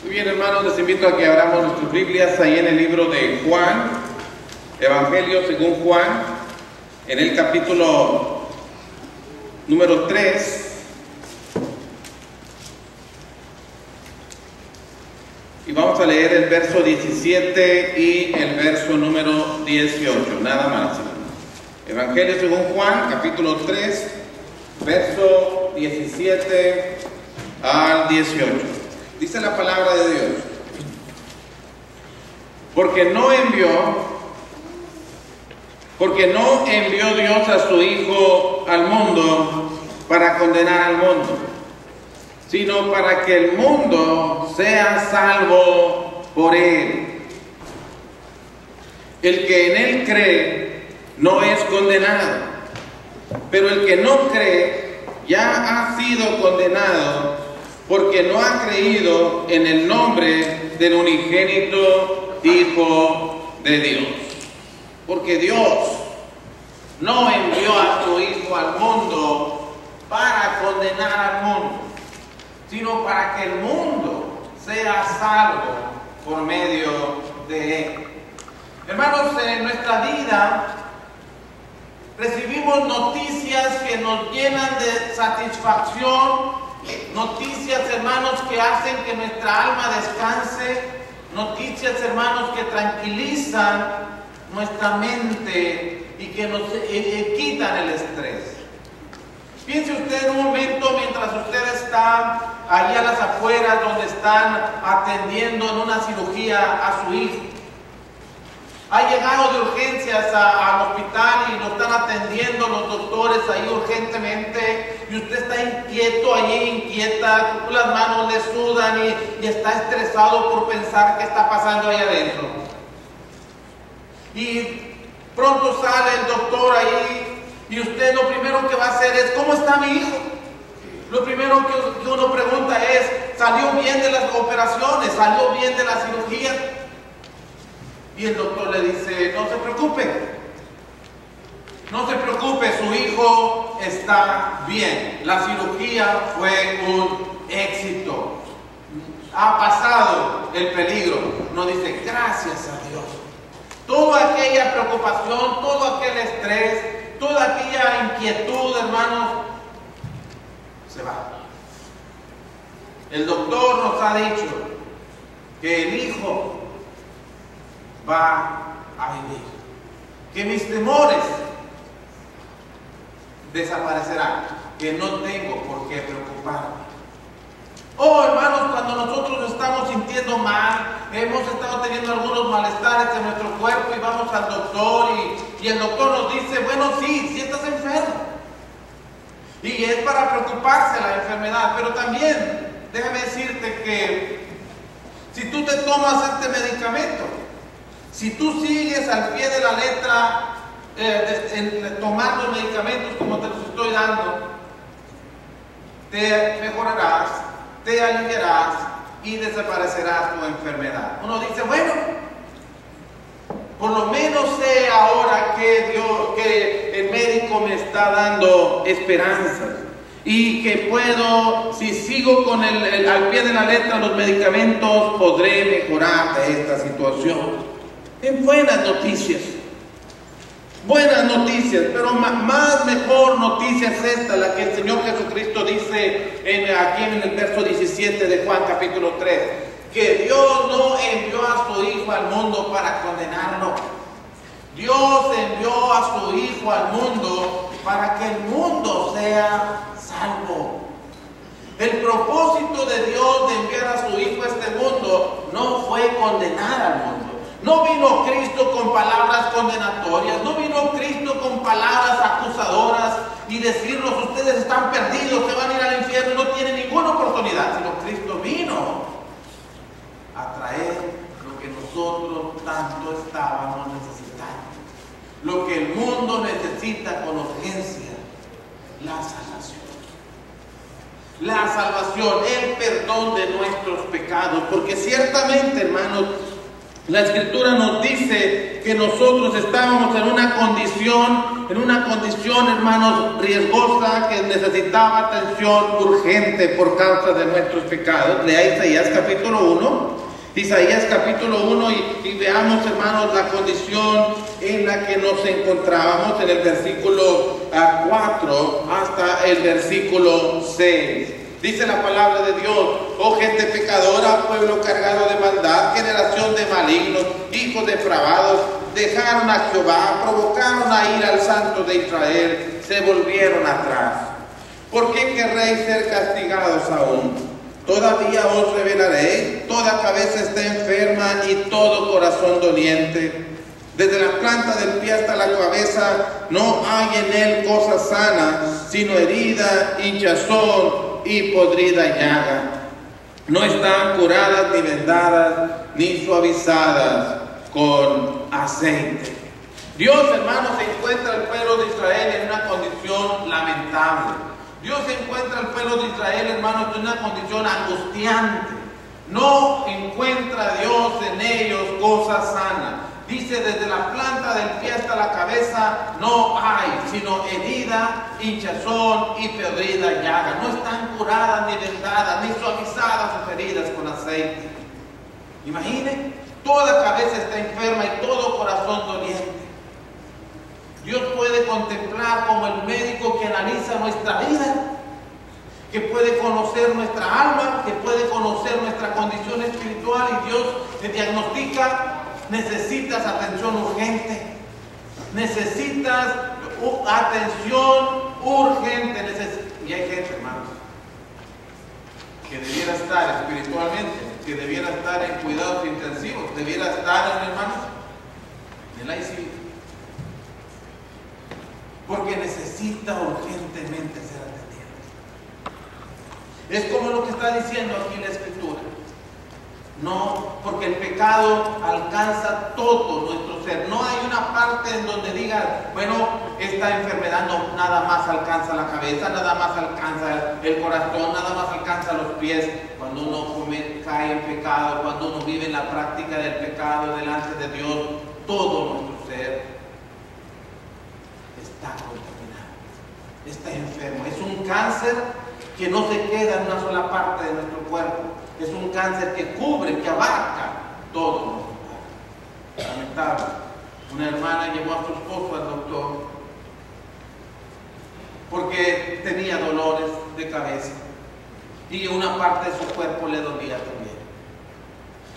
Muy bien, hermanos, les invito a que abramos nuestras Biblias ahí en el libro de Juan, Evangelio según Juan, en el capítulo número 3. Y vamos a leer el verso 17 y el verso número 18, nada más. Evangelio según Juan, capítulo 3, verso 17 al 18. Dice la palabra de Dios: porque no envió Dios a su Hijo al mundo para condenar al mundo, sino para que el mundo sea salvo por él. El que en él cree no es condenado, pero el que no cree ya ha sido condenado, porque no ha creído en el nombre del unigénito Hijo de Dios. Porque Dios no envió a su Hijo al mundo para condenar al mundo, sino para que el mundo sea salvo por medio de él. Hermanos, en nuestra vida recibimos noticias que nos llenan de satisfacción, noticias, hermanos, que hacen que nuestra alma descanse, noticias, hermanos, que tranquilizan nuestra mente y que nos quitan el estrés. Piense usted un momento, mientras usted está allí a las afueras donde están atendiendo en una cirugía a su hijo. Ha llegado de urgencias al hospital y lo están atendiendo los doctores ahí urgentemente, y usted está inquieto allí, inquieta, las manos le sudan y está estresado por pensar qué está pasando ahí adentro. Y pronto sale el doctor ahí y usted lo primero que va a hacer es: ¿cómo está mi hijo? Lo primero que uno pregunta es: ¿salió bien de las operaciones? ¿Salió bien de la cirugía? Y el doctor le dice: no se preocupe, no se preocupe, su hijo está bien, la cirugía fue un éxito, ha pasado el peligro. No dice: gracias a Dios. Toda aquella preocupación, todo aquel estrés, toda aquella inquietud, hermanos, se va. El doctor nos ha dicho que el hijo va a vivir, que mis temores desaparecerán, que no tengo por qué preocuparme. Oh, hermanos, cuando nosotros estamos sintiendo mal, hemos estado teniendo algunos malestares en nuestro cuerpo y vamos al doctor y el doctor nos dice: bueno, sí estás enfermo. Y es para preocuparse la enfermedad, pero también déjame decirte que si tú te tomas este medicamento, si tú sigues al pie de la letra tomando medicamentos como te los estoy dando, te mejorarás, te aliviarás y desaparecerás tu enfermedad. Uno dice: bueno, por lo menos sé ahora que el médico me está dando esperanzas y que puedo, si sigo con al pie de la letra los medicamentos, podré mejorar de esta situación. En buenas noticias, pero más mejor noticia es esta, la que el Señor Jesucristo dice aquí en el verso 17 de Juan capítulo 3, que Dios no envió a su Hijo al mundo para condenarlo. Dios envió a su Hijo al mundo para que el mundo sea salvo. El propósito de Dios de enviar a su Hijo a este mundo no fue condenar al mundo. No vino Cristo con palabras condenatorias, no vino Cristo con palabras acusadoras y decirnos: ustedes están perdidos, se van a ir al infierno, no tienen ninguna oportunidad. Sino Cristo vino a traer lo que nosotros tanto estábamos necesitando, lo que el mundo necesita con urgencia: la salvación. La salvación, el perdón de nuestros pecados, porque ciertamente, hermanos, la Escritura nos dice que nosotros estábamos en una condición en una condición, hermanos, riesgosa, que necesitaba atención urgente por causa de nuestros pecados. Lea Isaías capítulo 1. Isaías capítulo 1 y veamos, hermanos, la condición en la que nos encontrábamos en el versículo 4 hasta el versículo 6. Dice la palabra de Dios: oh gente pecadora, pueblo cargado de maldad, generación de malignos, hijos depravados, dejaron a Jehová, provocaron a ir al Santo de Israel, se volvieron atrás. ¿Por qué querréis ser castigados aún? Todavía os revelaré, toda cabeza está enferma y todo corazón doliente. Desde la planta del pie hasta la cabeza no hay en él cosa sana, sino herida, hinchazón y podrida llaga. No están curadas ni vendadas ni suavizadas con aceite. Dios, hermanos, se encuentra al pueblo de Israel en una condición lamentable. Dios encuentra al pueblo de Israel, hermanos, en una condición angustiante. No encuentra Dios en ellos cosas sanas. Dice: desde la planta del pie hasta la cabeza no hay, sino herida, hinchazón y podrida llaga. No están curadas ni vendadas, ni suavizadas sus heridas con aceite. Imaginen, toda cabeza está enferma y todo corazón doliente. Dios puede contemplar como el médico que analiza nuestra vida, que puede conocer nuestra alma, que puede conocer nuestra condición espiritual, y Dios te diagnostica: necesitas atención urgente, necesitas atención urgente. Y hay gente, hermanos, que debiera estar espiritualmente, que debiera estar en cuidados intensivos, debiera estar, hermanos, en el ICU, porque necesita urgentemente ser atendido. Es como lo que está diciendo aquí la Escritura. No, porque el pecado alcanza todo nuestro ser. No hay una parte en donde diga: bueno, esta enfermedad no, nada más alcanza la cabeza, nada más alcanza el corazón, nada más alcanza los pies. Cuando uno cae en pecado, cuando uno vive en la práctica del pecado delante de Dios, todo nuestro ser está contaminado, está enfermo. Es un cáncer que no se queda en una sola parte de nuestro cuerpo. Es un cáncer que cubre, que abarca todo nuestro cuerpo. Lamentable. Una hermana llevó a su esposo al doctor porque tenía dolores de cabeza y una parte de su cuerpo le dolía también.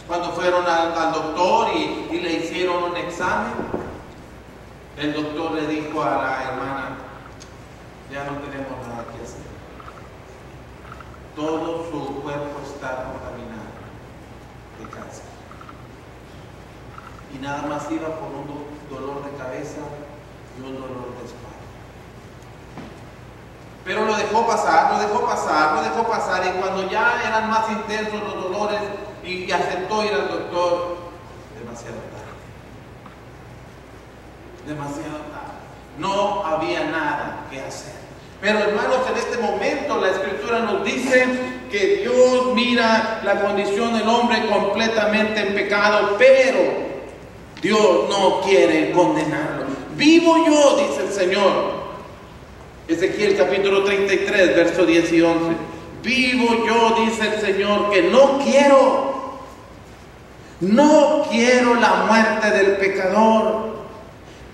Cuando fueron al doctor y le hicieron un examen, el doctor le dijo a la hermana: ya no tenemos nada que hacer. Todo su cuerpo está contaminado de cáncer. Y nada más iba por un dolor de cabeza y un dolor de espalda. Pero lo dejó pasar, lo dejó pasar, lo dejó pasar. Y cuando ya eran más intensos los dolores y aceptó ir al doctor, demasiado tarde. Demasiado tarde. No había nada que hacer. Pero, hermanos, en este momento la Escritura nos dice que Dios mira la condición del hombre completamente en pecado, pero Dios no quiere condenarlo. Vivo yo, dice el Señor. Ezequiel capítulo 33, versos 10 y 11. Vivo yo, dice el Señor, que no quiero la muerte del pecador.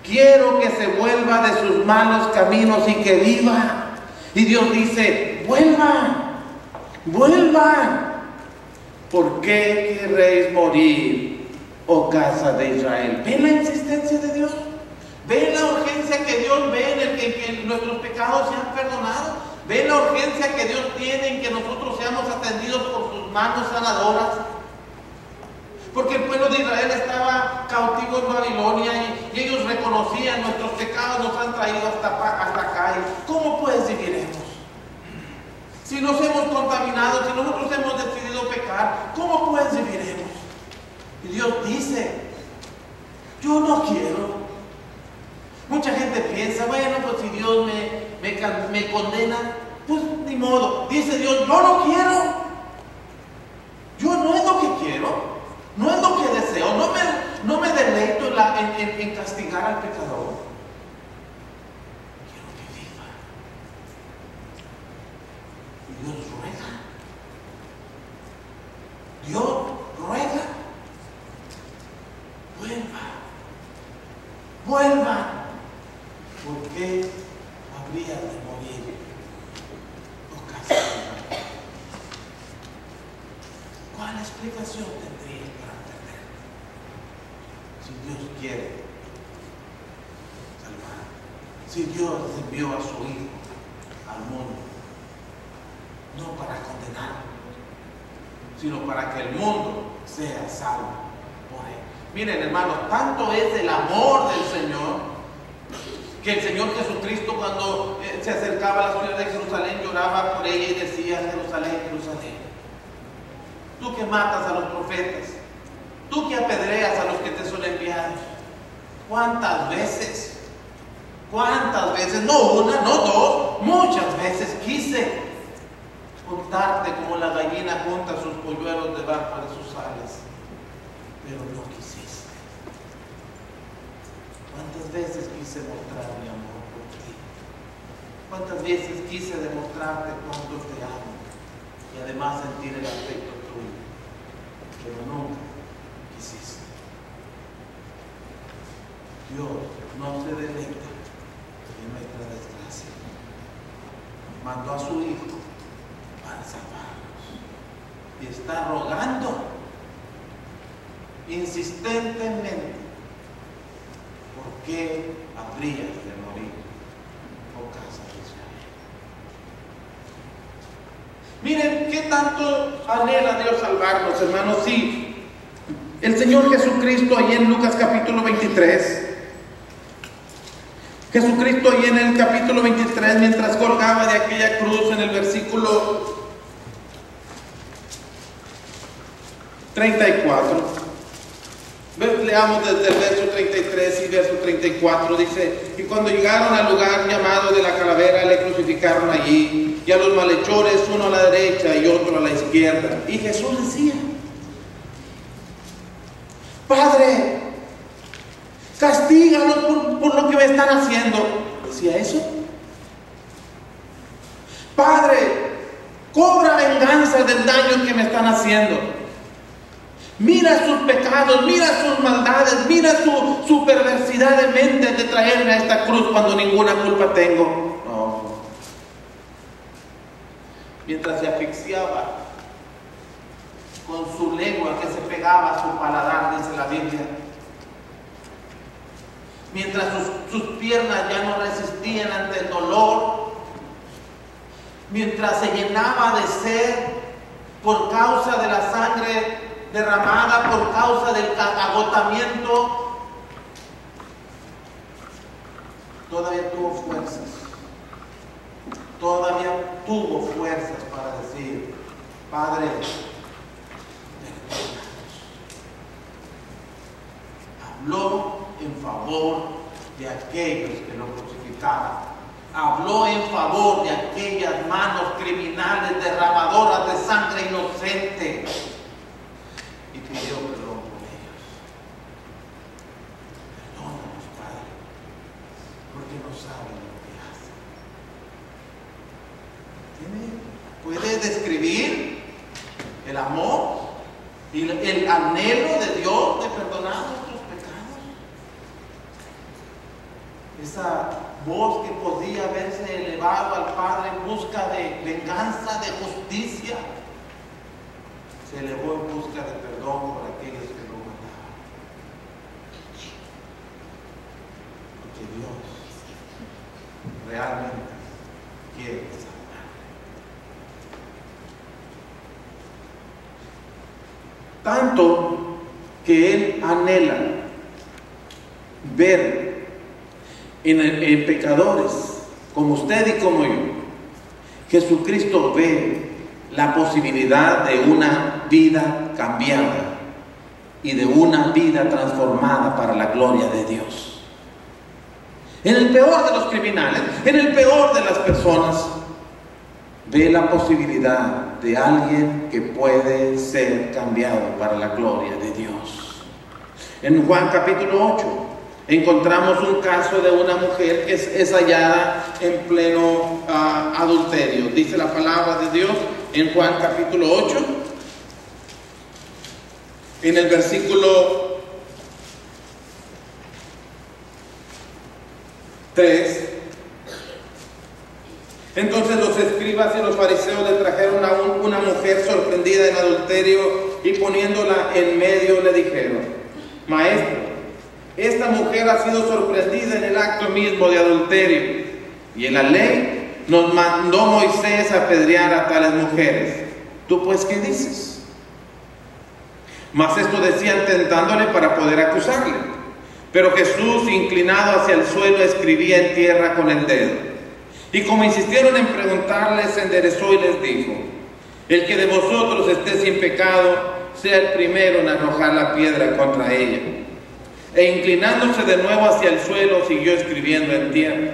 Quiero que se vuelva de sus malos caminos y que viva. Y Dios dice: vuelvan. ¿Por qué querréis morir, oh casa de Israel? ¿Ven la insistencia de Dios? ¿Ven la urgencia que Dios ve en el que nuestros pecados sean perdonados? ¿Ven la urgencia que Dios tiene en que nosotros seamos atendidos por sus manos sanadoras? Porque el pueblo de Israel estaba cautivo en Babilonia y ellos reconocían: nuestros pecados nos han traído hasta acá. ¿Cómo pues viviremos? Si nos hemos contaminado, si nosotros hemos decidido pecar, ¿cómo pues viviremos? Y Dios dice: yo no quiero. Mucha gente piensa: bueno, pues si Dios me condena, pues ni modo. Dice Dios: yo no quiero. Yo no es lo que quiero. No es lo que deseo, no me deleito en castigar al pecador. ¿Cuál explicación tendrías para entender? Si Dios quiere salvar, si Dios envió a su Hijo al mundo, no para condenarlo, sino para que el mundo sea salvo por Él. Miren, hermanos, tanto es el amor del Señor, que el Señor Jesucristo, cuando se acercaba a la ciudad de Jerusalén, lloraba por ella y decía: Jerusalén, Jerusalén, tú que matas a los profetas, tú que apedreas a los que te son enviados, ¿cuántas veces, no una, no dos, muchas veces quise juntarte como la gallina junta sus polluelos debajo de sus alas, pero no quisiste? ¿Cuántas veces quise mostrar mi amor por ti? ¿Cuántas veces quise demostrarte cuánto te amo y además sentir el afecto tuyo? Pero nunca quisiste. Dios no se deleita en nuestra desgracia. Mandó a su Hijo para salvarnos y está rogando insistentemente: ¿por qué habrías de morir, oh casa de Israel? Miren qué tanto anhela Dios salvarnos, hermanos. Sí, el Señor Jesucristo, ahí en Lucas capítulo 23, Jesucristo ahí en el capítulo 23, mientras colgaba de aquella cruz, en el versículo 34, leamos desde el verso 33 y verso 34, dice: y cuando llegaron al lugar llamado de la Calavera, le crucificaron allí, y a los malhechores, uno a la derecha y otro a la izquierda. Y Jesús decía: Padre, castígalos por lo que me están haciendo. ¿Decía eso? Padre, cobra venganza del daño que me están haciendo. Mira sus pecados, mira sus maldades, mira su perversidad de mente de traerme a esta cruz cuando ninguna culpa tengo. No. Mientras se asfixiaba con su lengua que se pegaba a su paladar, dice la Biblia, mientras sus piernas ya no resistían ante el dolor, mientras se llenaba de sed por causa de la sangre derramada, por causa del agotamiento, todavía tuvo fuerzas para decir: Padre, perdónanos. Habló en favor de aquellos que lo crucificaban. Habló en favor de aquellas manos criminales derramadoras de sangre inocente y pidió perdón por ellos. Perdónanos, Padre, porque no saben lo que hacen. ¿Puede describir el amor y el anhelo de Dios de perdonar nuestros pecados? Esa voz que podía haberse elevado al Padre en busca de venganza, de justicia, se elevó en busca de perdón por aquellos que lo mataban. Porque Dios realmente quiere salvar. Tanto que Él anhela ver en pecadores como usted y como yo. Jesucristo ve la posibilidad de una vida cambiada y de una vida transformada para la gloria de Dios. En el peor de los criminales, en el peor de las personas, ve la posibilidad de alguien que puede ser cambiado para la gloria de Dios. En Juan capítulo 8 encontramos un caso de una mujer que es hallada en pleno adulterio. Dice la palabra de Dios en Juan capítulo 8, en el versículo 3. Entonces los escribas y los fariseos le trajeron a una mujer sorprendida en adulterio y poniéndola en medio le dijeron: Maestro, esta mujer ha sido sorprendida en el acto mismo de adulterio, y en la ley nos mandó Moisés a apedrear a tales mujeres. ¿Tú pues qué dices? Mas esto decían tentándole para poder acusarle. Pero Jesús, inclinado hacia el suelo, escribía en tierra con el dedo. Y como insistieron en preguntarle, se enderezó y les dijo: el que de vosotros esté sin pecado, sea el primero en arrojar la piedra contra ella. E inclinándose de nuevo hacia el suelo, siguió escribiendo en tierra.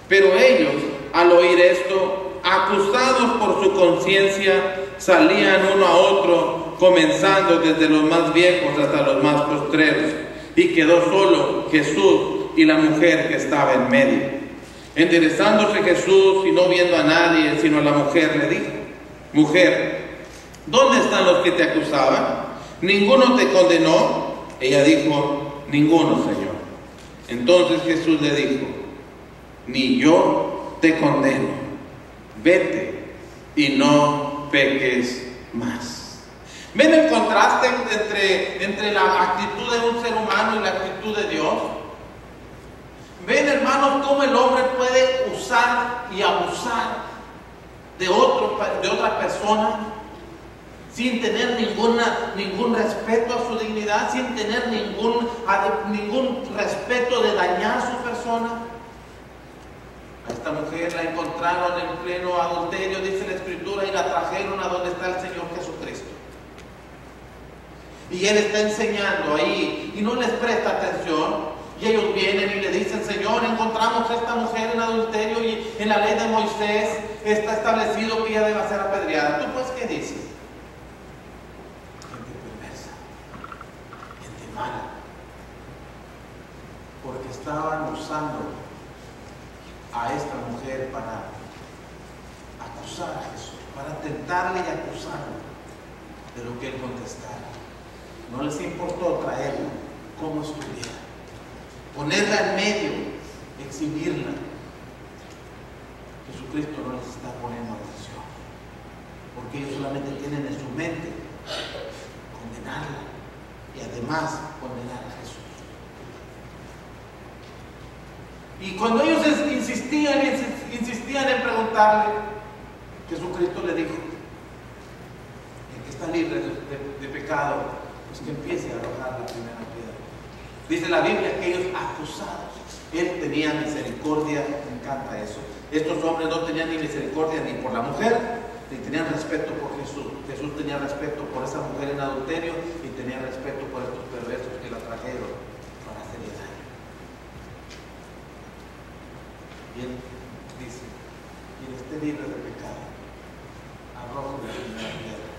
Pero ellos, al oír esto, acusados por su conciencia, salían uno a otro, comenzando desde los más viejos hasta los más postreros. Y quedó solo Jesús y la mujer que estaba en medio. Enderezándose Jesús y no viendo a nadie sino a la mujer, le dijo: Mujer, ¿dónde están los que te acusaban? ¿Ninguno te condenó? Ella dijo: Ninguno, Señor. Entonces Jesús le dijo: Ni yo te condeno. Vete y no peques más. ¿Ven el contraste entre la actitud de un ser humano y la actitud de Dios? ¿Ven, hermanos, cómo el hombre puede usar y abusar de otra persona sin tener ningún respeto a su dignidad, sin tener ningún respeto de dañar a su persona? A esta mujer la encontraron en pleno adulterio, dice la Escritura, y la trajeron a donde está el Señor Jesucristo. Y Él está enseñando ahí y no les presta atención. Y ellos vienen y le dicen: Señor, encontramos a esta mujer en adulterio y en la ley de Moisés está establecido que ella debe ser apedreada. ¿Tú pues qué dices? Gente perversa, gente mala, porque estaban usando a esta mujer para acusar a Jesús, para tentarle y acusarle de lo que Él contestara. No les importó traerla como estuviera, ponerla en medio, exhibirla. Jesucristo no les está poniendo atención, porque ellos solamente tienen en su mente condenarla y además condenar a Jesús. Y cuando ellos insistían en preguntarle, Jesucristo le dijo: el que está libre de pecado, pues que empiece a arrojar la primera piedra. Dice la Biblia que ellos acusados, Él tenía misericordia. Me encanta eso. Estos hombres no tenían ni misericordia ni por la mujer, ni tenían respeto por Jesús. Jesús tenía respeto por esa mujer en adulterio y tenía respeto por estos perversos que la trajeron para hacerle daño. Y Él dice: quien esté libre de pecado, arroje la primera piedra.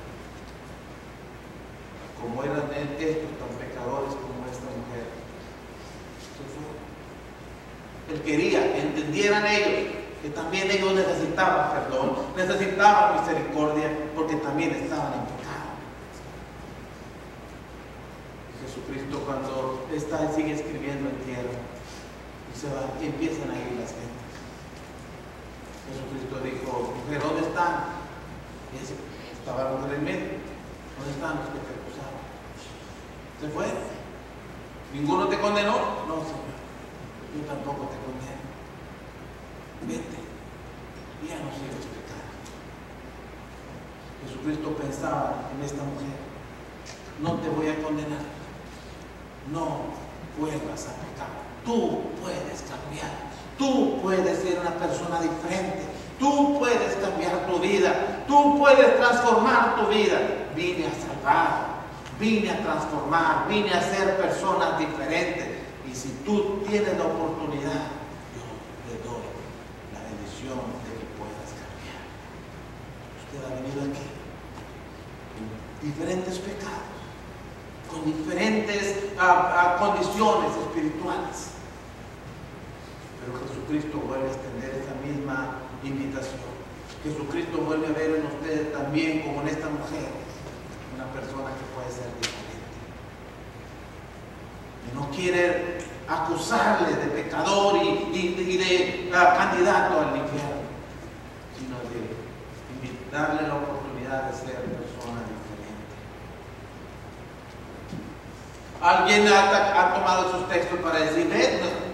Como eran estos tan pecadores como esta mujer, Él quería que entendieran ellos que también ellos necesitaban perdón, necesitaban misericordia, porque también estaban en pecado. Jesucristo, cuando sigue escribiendo en tierra y se va, y empiezan a ir las gentes, Jesucristo dijo: mujer, ¿dónde están? Y estaba la mujer en medio. ¿Dónde están los que te acusaban? ¿Se fue? ¿Ninguno te condenó? No, Señor, yo tampoco te condeno. Vete, y ya no sigas pecando. Jesucristo pensaba en esta mujer: no te voy a condenar, no vuelvas a pecar. Tú puedes cambiar, tú puedes ser una persona diferente, tú puedes cambiar tu vida, tú puedes transformar tu vida. Vine a salvar, vine a transformar, vine a ser personas diferentes. Y si tú tienes la oportunidad, yo le doy la bendición de que puedas cambiar. Usted ha venido aquí con diferentes pecados, con diferentes condiciones espirituales, pero Jesucristo vuelve a extender esa misma invitación. Jesucristo vuelve a ver en ustedes también, como en esta mujer, una persona que puede ser diferente. Y no quiere acusarle de pecador y de candidato al infierno. Alguien ha tomado esos textos para decir,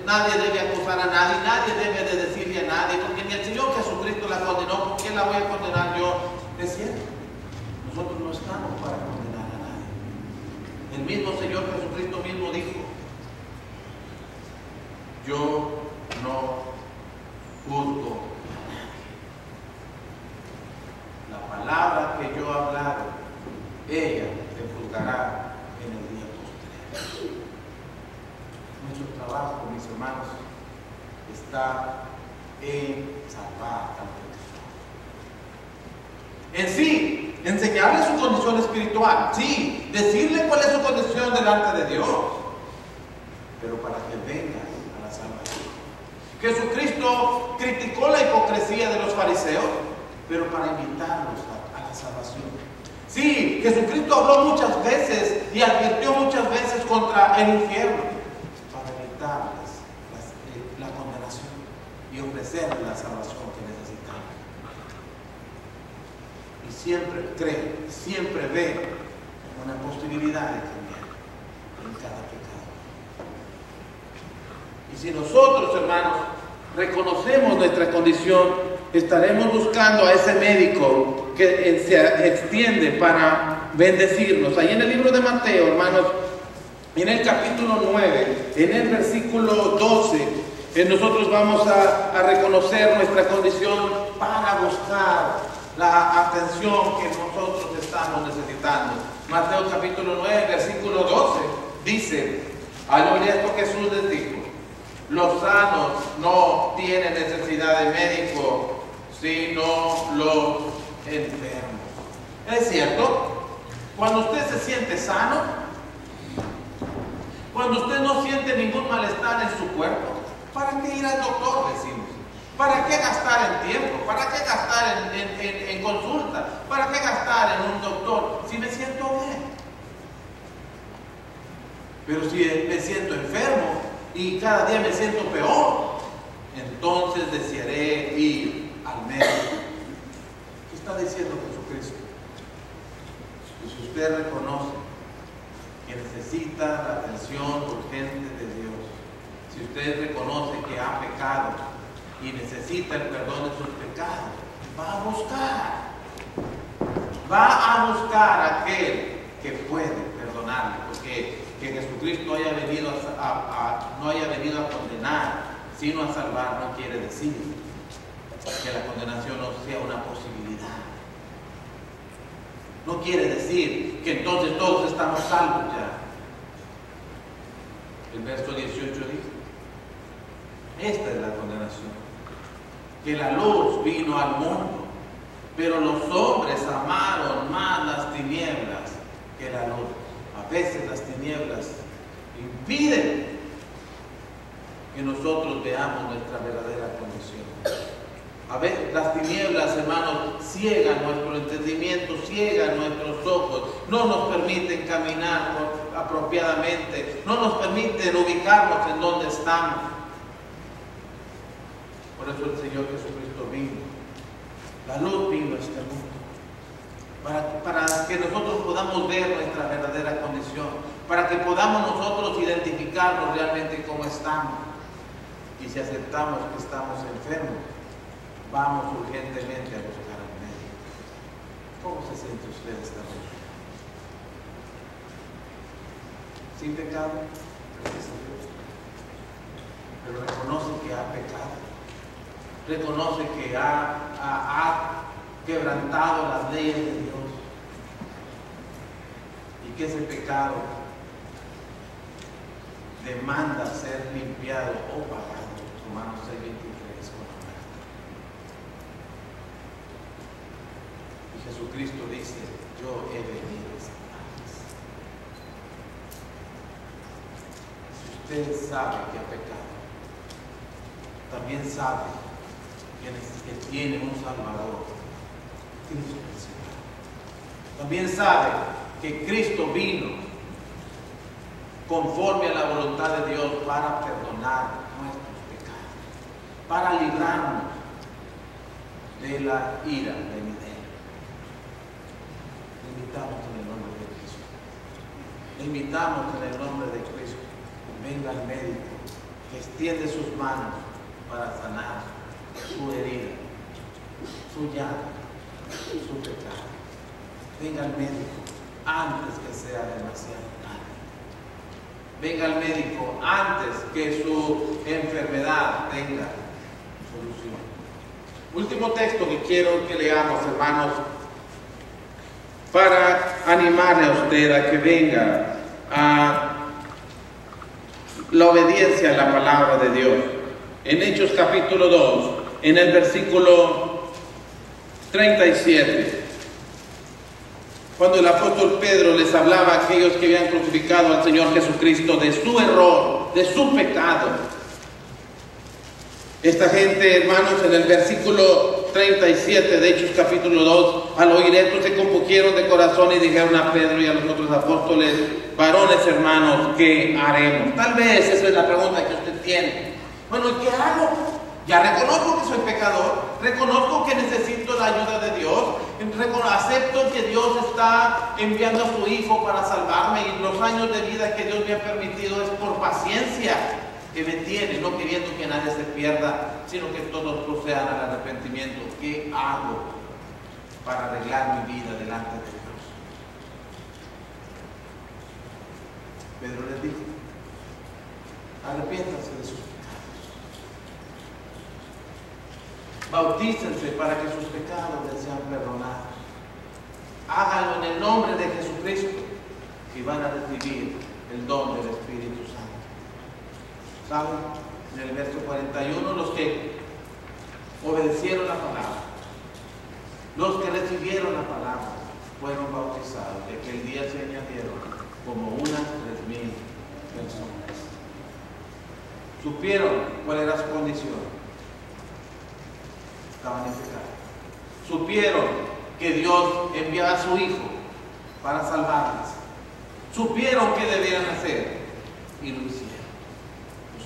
nadie debe acusar a nadie, nadie debe de decirle a nadie, porque ni el Señor Jesucristo la condenó, ¿por qué la voy a condenar yo? Es cierto, nosotros no estamos para condenar a nadie. El mismo Señor Jesucristo mismo dijo, yo no juzgo a nadie. La palabra que yo hablaré, ella te juzgará en el día posterior. Nuestro trabajo, mis hermanos, está en salvar al pecador. En sí, enseñarle su condición espiritual, sí, decirle cuál es su condición delante de Dios, pero para que venga a la salvación. Jesucristo criticó la hipocresía de los fariseos, pero para invitarlos a la salvación. Sí, Jesucristo habló muchas veces y advirtió muchas veces contra el infierno, para evitarles la condenación y ofrecerles la salvación que necesitan. Y siempre cree, siempre ve una posibilidad de cambiar en cada pecado. Y si nosotros, hermanos, reconocemos nuestra condición, estaremos buscando a ese médico que se extiende para bendecirnos. Ahí en el libro de Mateo, hermanos, en el capítulo 9, en el versículo 12, nosotros vamos a reconocer nuestra condición para buscar la atención que nosotros estamos necesitando. Mateo capítulo 9, versículo 12, dice, al oír esto Jesús les dijo, los sanos no tienen necesidad de médico, sino los enfermos. ¿Es cierto? Cuando usted se siente sano, cuando usted no siente ningún malestar en su cuerpo, ¿para qué ir al doctor? Decimos. ¿Para qué gastar en tiempo? ¿Para qué gastar en consulta? ¿Para qué gastar en un doctor si me siento bien? Pero si me siento enfermo y cada día me siento peor, entonces desearé ir al médico. ¿Qué está diciendo Jesucristo? Si usted reconoce que necesita la atención urgente de Dios, si usted reconoce que ha pecado y necesita el perdón de sus pecados, va a buscar a aquel que puede perdonarle, porque que Jesucristo no haya venido a condenar, sino a salvar, no quiere decir que la condenación no sea una posibilidad. No quiere decir que entonces todos estamos salvos ya. El verso 18 dice, esta es la condenación, que la luz vino al mundo, pero los hombres amaron más las tinieblas que la luz. A veces las tinieblas impiden que nosotros veamos nuestra verdadera condición. A veces las tinieblas, hermanos, ciegan nuestro entendimiento, ciegan nuestros ojos, no nos permiten caminar apropiadamente, no nos permiten ubicarnos en donde estamos. Por eso el Señor Jesucristo vino, la luz vino a este mundo, para que nosotros podamos ver nuestra verdadera condición, para que podamos nosotros identificarnos realmente cómo estamos. Y si aceptamos que estamos enfermos, vamos urgentemente a buscar al médico. ¿Cómo se siente usted esta noche? ¿Sin pecado? Gracias a Dios. Pero reconoce que ha pecado. Reconoce que ha quebrantado las leyes de Dios. Y que ese pecado demanda ser limpiado o pagado. Romanos 6:23 con la muerte. Y Jesucristo dice, yo he venido a salvarles. Si usted sabe que ha pecado, también sabe que tiene un Salvador, Cristo el Señor. También sabe que Cristo vino conforme a la voluntad de Dios para perdonar nuestros pecados, para librarnos de la ira venidera. Le invitamos en el nombre de Jesús. Le invitamos en el nombre de Cristo. Venga el médico que extiende sus manos para sanar su herida, su llaga, su pecado. Venga el médico antes que sea demasiado tarde. Venga el médico antes que su enfermedad tenga solución. Último texto que quiero que leamos, hermanos, para animarle a usted a que venga a la obediencia a la palabra de Dios. En Hechos capítulo 2, en el versículo 37, cuando el apóstol Pedro les hablaba a aquellos que habían crucificado al Señor Jesucristo de su error, de su pecado. Esta gente, hermanos, en el versículo 37 de Hechos capítulo 2, al oír esto se compungieron de corazón y dijeron a Pedro y a los otros apóstoles: varones hermanos, ¿qué haremos? Tal vez esa es la pregunta que usted tiene. Bueno, ¿y qué hago? Ya reconozco que soy pecador, reconozco que necesito la ayuda de Dios, acepto que Dios está enviando a su Hijo para salvarme y los años de vida que Dios me ha permitido es por paciencia que me tiene, no queriendo que nadie se pierda, sino que todos procedan al arrepentimiento. ¿Qué hago para arreglar mi vida delante de Dios? Pedro les dijo: arrepiéntanse de sus pecados, bautícense para que sus pecados les sean perdonados, háganlo en el nombre de Jesucristo y van a recibir el don del Espíritu Santo. ¿Saben? En el verso 41, los que obedecieron la palabra, los que recibieron la palabra, fueron bautizados, y aquel día se añadieron como unas 3,000 personas. Supieron cuál era su condición. Estaban en pecado. Supieron que Dios enviaba a su Hijo para salvarles. Supieron qué debían hacer y lo hicieron.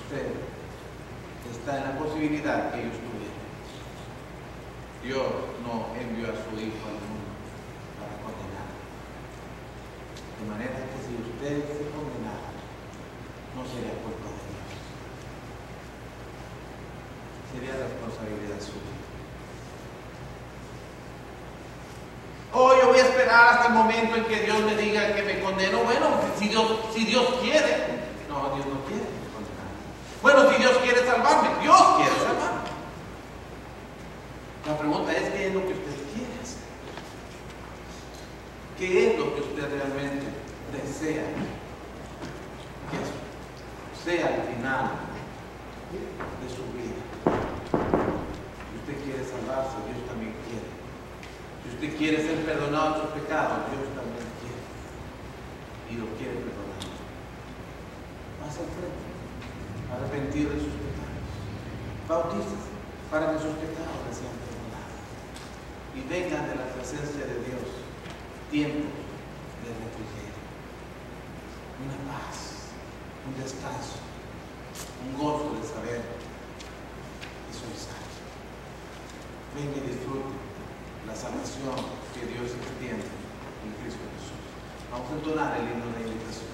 Usted está en la posibilidad que ellos tuvieron. Dios no envió a su Hijo al mundo para condenar. De manera que si usted se condenara, no sería culpa de Dios. Sería responsabilidad suya. Oh, yo voy a esperar hasta el momento en que Dios me diga que me condeno. Bueno, si Dios quiere. No, Dios no quiere condenar. Bueno, si Dios quiere salvarme, Dios quiere salvarme. La pregunta es: ¿qué es lo que usted quiere hacer? ¿Qué es lo que usted realmente desea que sea el final de su vida? Si usted quiere salvarse, Dios también quiere. Si usted quiere ser perdonado de sus pecados, Dios también quiere. Y lo quiere perdonar. Pasa al frente. Arrepentir de sus pecados. Bautícese para que sus pecados les sean perdonados. Y vengan de la presencia de Dios tiempos de refrigerio. Una paz, un descanso, un gozo de saber que soy salvo. Venga y disfrute la salvación que Dios extiende en Cristo Jesús. Vamos a entonar el himno de invitación.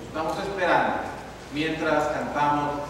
Nos estamos esperando mientras cantamos